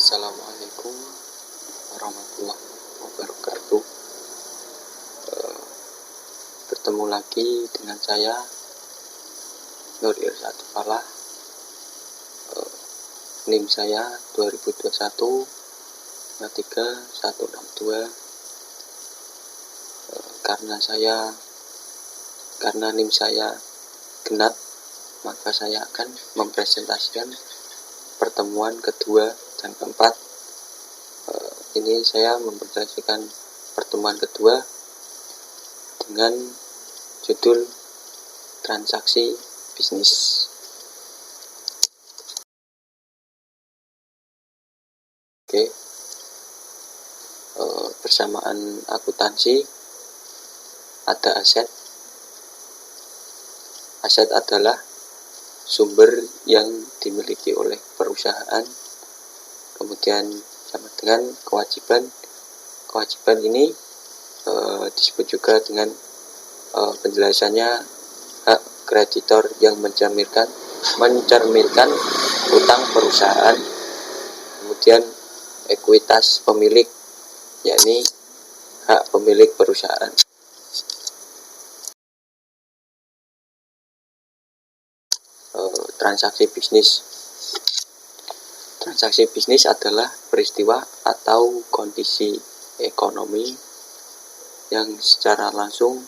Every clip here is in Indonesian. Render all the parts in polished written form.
Assalamualaikum warahmatullahi wabarakatuh. Bertemu lagi dengan saya Nur Irsatu Falah. NIM saya 2021 33162. Karena NIM saya genap, maka saya akan mempresentasikan pertemuan kedua dan keempat. Ini saya mempresentasikan pertemuan kedua dengan judul transaksi bisnis. Oke, persamaan akuntansi ada aset. Aset adalah sumber yang dimiliki oleh perusahaan, kemudian sama dengan kewajiban. Kewajiban ini disebut juga dengan penjelasannya hak kreditor yang mencerminkan utang perusahaan. Kemudian ekuitas pemilik, yakni hak pemilik perusahaan. Transaksi bisnis. Transaksi bisnis adalah peristiwa atau kondisi ekonomi yang secara langsung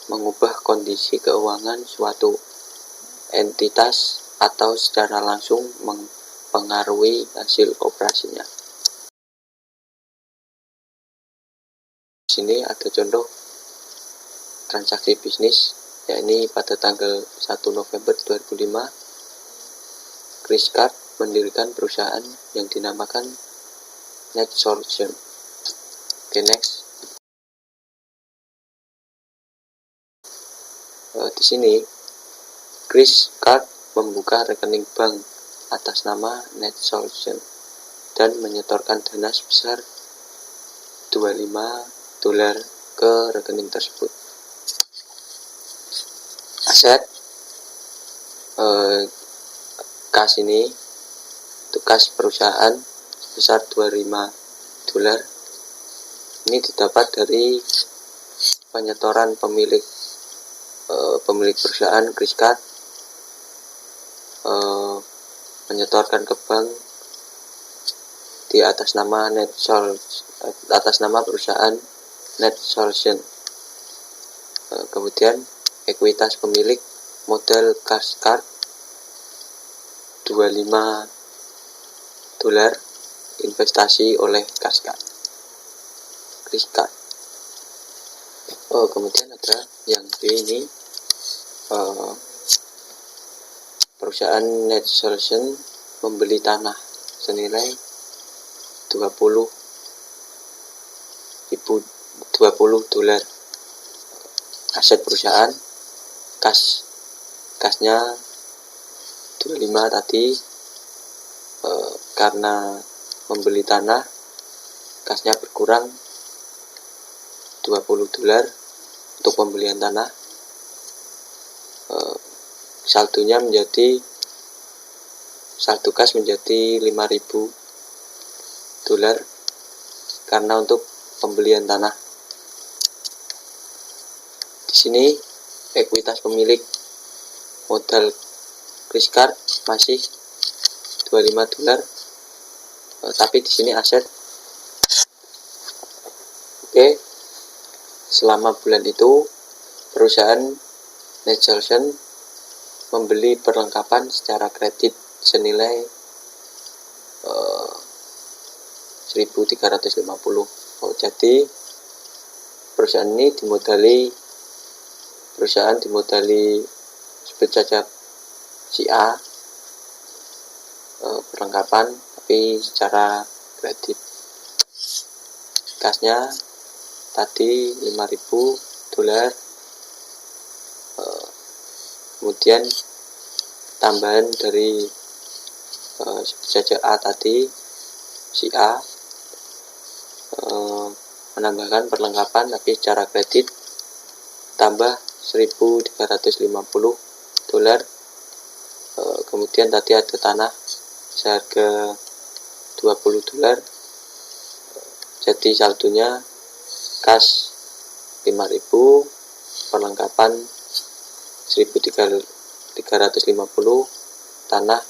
mengubah kondisi keuangan suatu entitas atau secara langsung mempengaruhi hasil operasinya. Di sini ada contoh transaksi bisnis, yakni pada tanggal 1 November 2005 Chris Card mendirikan perusahaan yang dinamakan Net Solution. Oke, next. Di sini Chris Card membuka rekening bank atas nama Net Solution dan menyetorkan dana sebesar $25 ke rekening tersebut. Aset kas ini, kas perusahaan sebesar $25. Ini didapat dari penyetoran pemilik perusahaan Chris Card menyetorkan ke bank di atas nama perusahaan Net Solution. Kemudian ekuitas pemilik model Chris Card $25 investasi oleh Chris Card. Kemudian ada yang B ini, perusahaan Net Solution membeli tanah senilai $20. Aset perusahaan, kasnya 25 tadi, karena membeli tanah kasnya berkurang $20 untuk pembelian tanah. Saldo kas menjadi $5.000 karena untuk pembelian tanah. Di sini ekuitas pemilik modal Chris Card masih $25, tapi di sini aset. Oke, selama bulan itu perusahaan Net Solution membeli perlengkapan secara kredit senilai 1.350. Jadi perusahaan dimodali sebut saja si A, perlengkapan tapi secara kredit. Kasnya tadi $5.000, kemudian tambahan dari sebut saja A tadi, si A menambahkan perlengkapan tapi secara kredit tambah $1.350. Kemudian tadi ada tanah seharga $20. Jadi saldonya kas 5.000, perlengkapan 1.350, tanah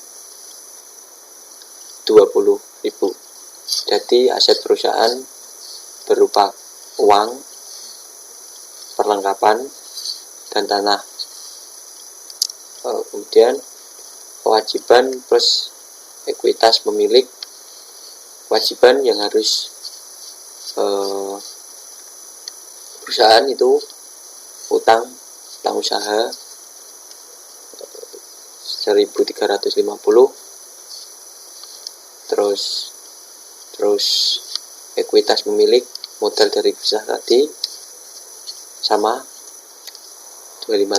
20.000. Jadi aset perusahaan berupa uang, perlengkapan, dan tanah. Kemudian kewajiban plus ekuitas pemilik. Kewajiban yang harus perusahaan itu utang usaha 1.350, terus ekuitas pemilik modal dari perusahaan tadi sama $25.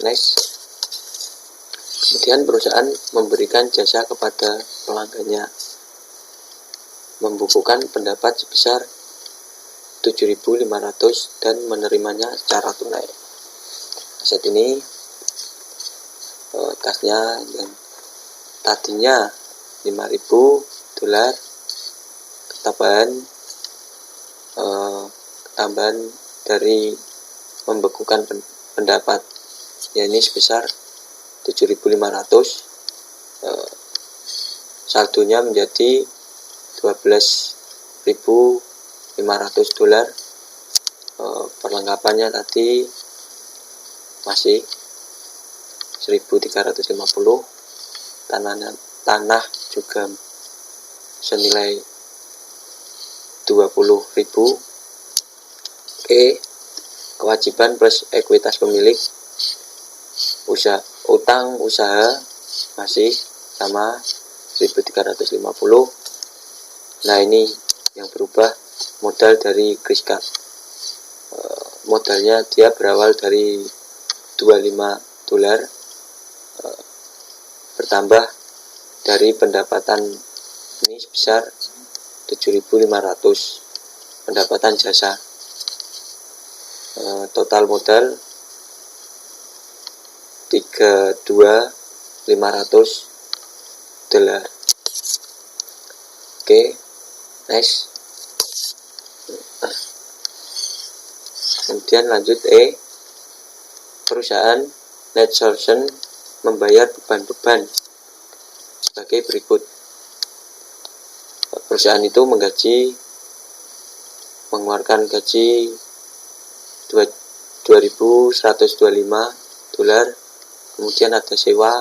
Next. Kemudian perusahaan memberikan jasa kepada pelanggannya, membukukan pendapat sebesar 7.500 dan menerimanya secara tunai. Aset ini kasnya yang tadinya $5.000, ketambahan dari membekukan pendapat, yakni sebesar 7.500. Saldonya menjadi $12.500. Perlengkapannya tadi masih 1.350, tanah juga senilai 20.000. Kewajiban plus ekuitas pemilik utang usaha masih sama 1.350. Nah, ini yang berubah modal dari Chriscard. Modalnya dia berawal dari $25, bertambah dari pendapatan ini sebesar 7.500 pendapatan jasa. Total modal 32.500. Next. Kemudian lanjut perusahaan net solution membayar beban-beban sebagai berikut. Perusahaan itu mengeluarkan gaji $2.125, kemudian ada sewa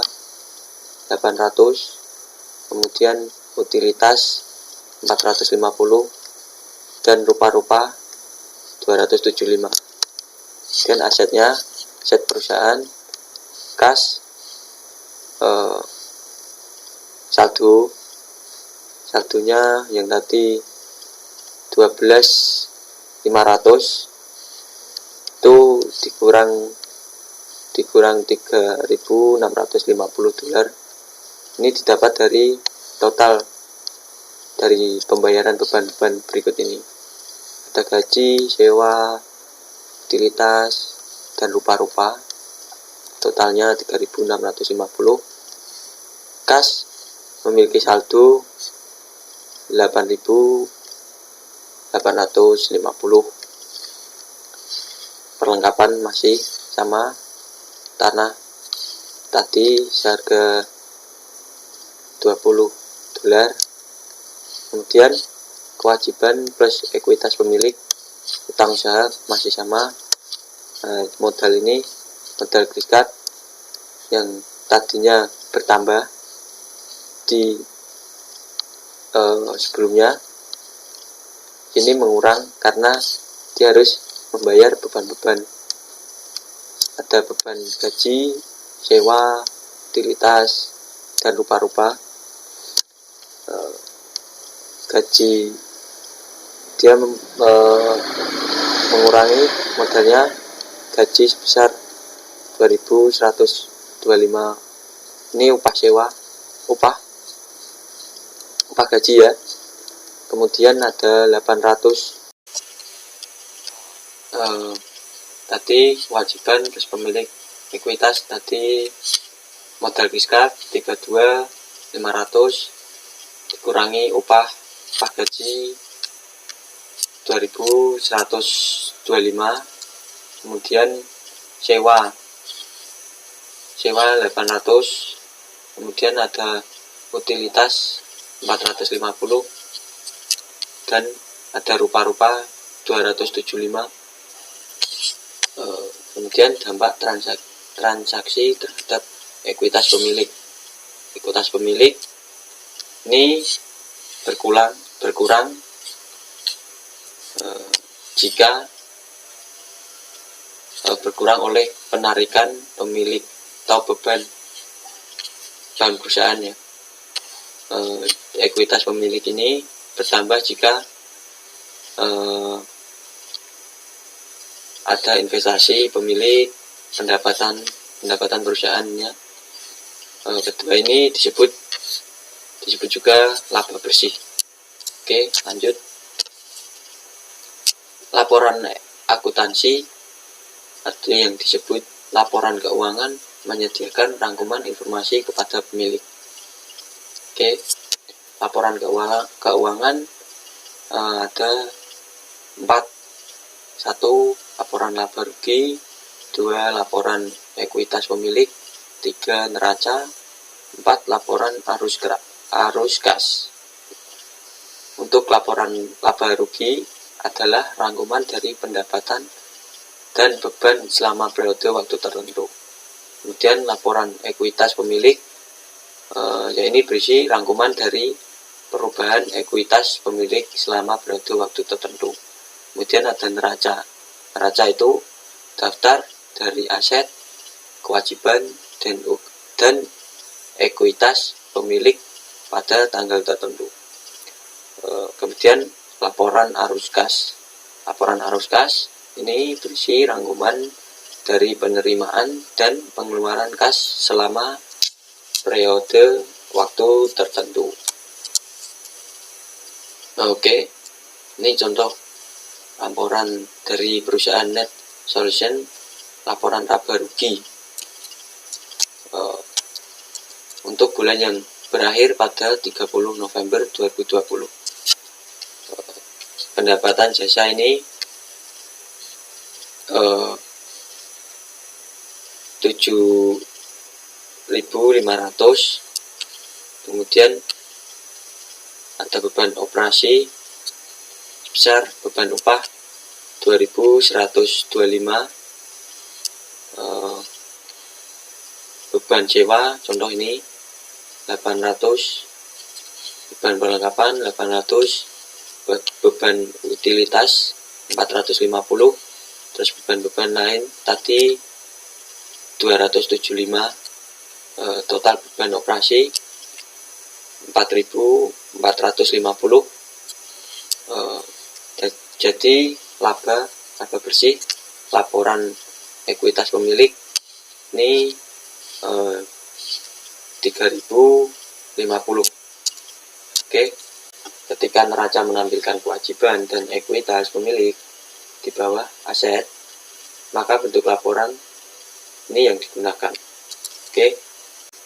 800, kemudian utilitas 450, dan rupa-rupa 275. Dan asetnya, aset perusahaan kas, saldonya yang tadi 12.500 itu dikurang $3.650. Ini didapat dari total dari pembayaran beban-beban berikut ini. Ada gaji, sewa, utilitas, dan rupa-rupa. Totalnya 3.650. Kas memiliki saldo 8.850. Perlengkapan masih sama, tanah tadi seharga $20. Kemudian kewajiban plus ekuitas pemilik utang usaha masih sama. Modal ini modal Chriscard yang tadinya bertambah di sebelumnya, ini mengurang karena dia harus membayar beban-beban. Ada beban gaji, sewa, utilitas, dan rupa-rupa. Gaji dia mengurangi modalnya, gaji sebesar 2.125. Ini upah sewa, upah gaji ya. Kemudian ada 800 tadi kewajiban plus pemilik ekuitas tadi modal Chriscard 32.500, dikurangi upah gaji 2125, kemudian sewa 800, kemudian ada utilitas 450, dan ada rupa-rupa 275. Kemudian dampak transaksi terhadap ekuitas pemilik. Ekuitas pemilik ini berkurang jika berkurang oleh penarikan pemilik atau beban perusahaan ya. Ekuitas pemilik ini bertambah jika ada investasi pemilik, pendapatan perusahaannya. Kedua ini disebut juga laba bersih. Oke, lanjut. Laporan akuntansi atau yang disebut laporan keuangan menyediakan rangkuman informasi kepada pemilik. Oke, laporan keuangan ada 4. 1. Laporan laba rugi. 2. Laporan ekuitas pemilik. 3. Neraca. 4. Laporan arus kas. Untuk laporan laba rugi adalah rangkuman dari pendapatan dan beban selama periode waktu tertentu. Kemudian laporan ekuitas pemilik ya ini berisi rangkuman dari perubahan ekuitas pemilik selama periode waktu tertentu. Kemudian ada neraca. Neraca itu daftar dari aset, kewajiban, dan ekuitas pemilik pada tanggal tertentu. Kemudian laporan arus kas. Laporan arus kas ini berisi rangkuman dari penerimaan dan pengeluaran kas selama periode waktu tertentu. Oke, ini contoh laporan dari perusahaan Net Solution, laporan laba rugi untuk bulan yang berakhir pada 30 November 2020. Pendapatan jasa ini 7.500, kemudian ada beban operasi sebesar beban upah 2.125, beban sewa contoh ini 800, beban perlengkapan 800, beban utilitas 450, terus beban-beban lain tadi 275, total beban operasi 4.450. Jadi laba bersih laporan ekuitas pemilik ini 3.050. Oke, ketika neraca menampilkan kewajiban dan ekuitas pemilik di bawah aset, maka bentuk laporan ini yang digunakan. Oke,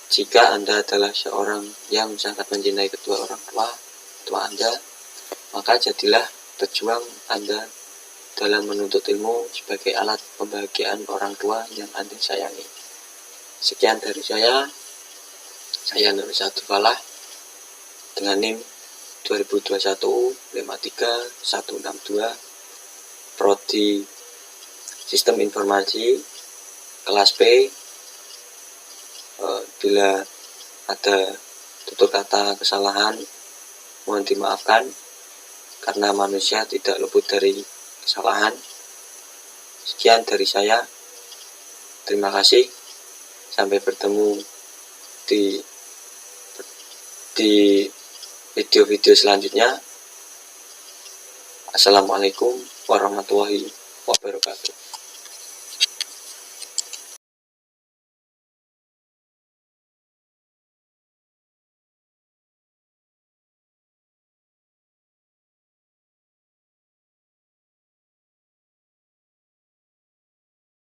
jika Anda adalah seorang yang sangat mencintai kedua orang tua Anda, maka jadilah pejuang Anda dalam menuntut ilmu sebagai alat pembahagiaan orang tua yang Anda sayangi. Sekian dari saya Nur Satu Falah dengan NIM 2021-53162, Prodi Sistem Informasi kelas B. Bila ada tutur kata kesalahan mohon dimaafkan, karena manusia tidak luput dari kesalahan. Sekian dari saya, terima kasih, sampai bertemu di video-video selanjutnya. Assalamualaikum warahmatullahi wabarakatuh.